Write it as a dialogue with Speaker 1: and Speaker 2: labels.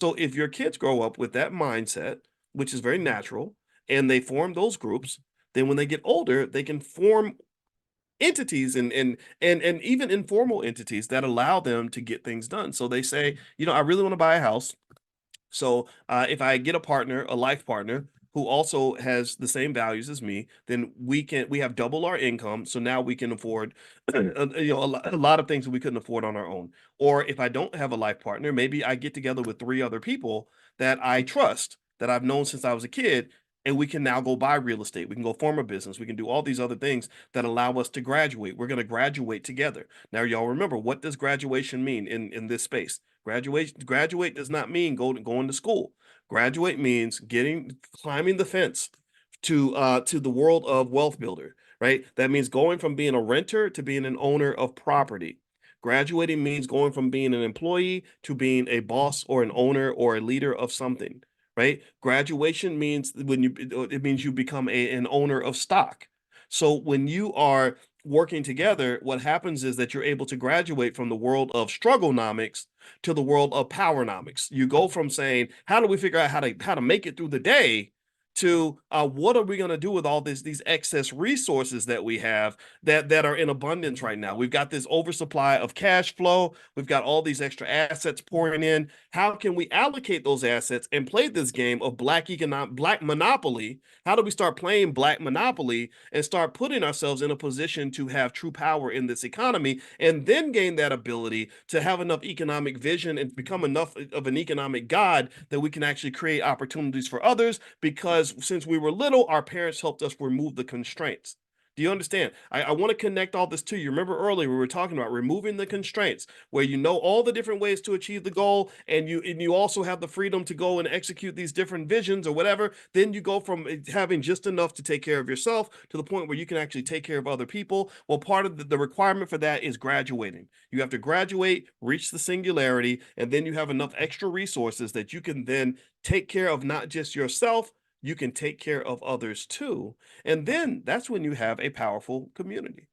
Speaker 1: So if your kids grow up with that mindset, which is very natural, and they form those groups, then when they get older, they can form entities and even informal entities that allow them to get things done. So they say, I really want to buy a house. So if I get a partner, a life partner who also has the same values as me, then we have double our income. So now we can afford a lot of things that we couldn't afford on our own. Or if I don't have a life partner, maybe I get together with three other people that I trust that I've known since I was a kid. And we can now go buy real estate. We can go form a business. We can do all these other things that allow us to graduate. We're going to graduate together. Now, y'all remember, what does graduation mean in this space? Graduate does not mean going to school. Graduate means climbing the fence to the world of wealth builder, right? That means going from being a renter to being an owner of property. Graduating means going from being an employee to being a boss or an owner or a leader of something, right? Graduation means it means you become an owner of stock. So when you are working together, what happens is that you're able to graduate from the world of strugglenomics to the world of powernomics. You go from saying, how do we figure out how to make it through the day to what are we going to do with all these excess resources that we have that are in abundance right now. We've got this oversupply of cash flow. We've got all these extra assets pouring in. How can we allocate those assets and play this game of black monopoly? How do we start playing black monopoly and start putting ourselves in a position to have true power in this economy, and then gain that ability to have enough economic vision and become enough of an economic god that we can actually create opportunities for others, because since we were little, our parents helped us remove the constraints. Do you understand? I want to connect all this to you. Remember earlier we were talking about removing the constraints, where you know all the different ways to achieve the goal, and you also have the freedom to go and execute these different visions or whatever. Then you go from having just enough to take care of yourself to the point where you can actually take care of other people. Well, part of the requirement for that is graduating. You have to graduate, reach the singularity, and then you have enough extra resources that you can then take care of not just yourself, you can take care of others too. And then that's when you have a powerful community.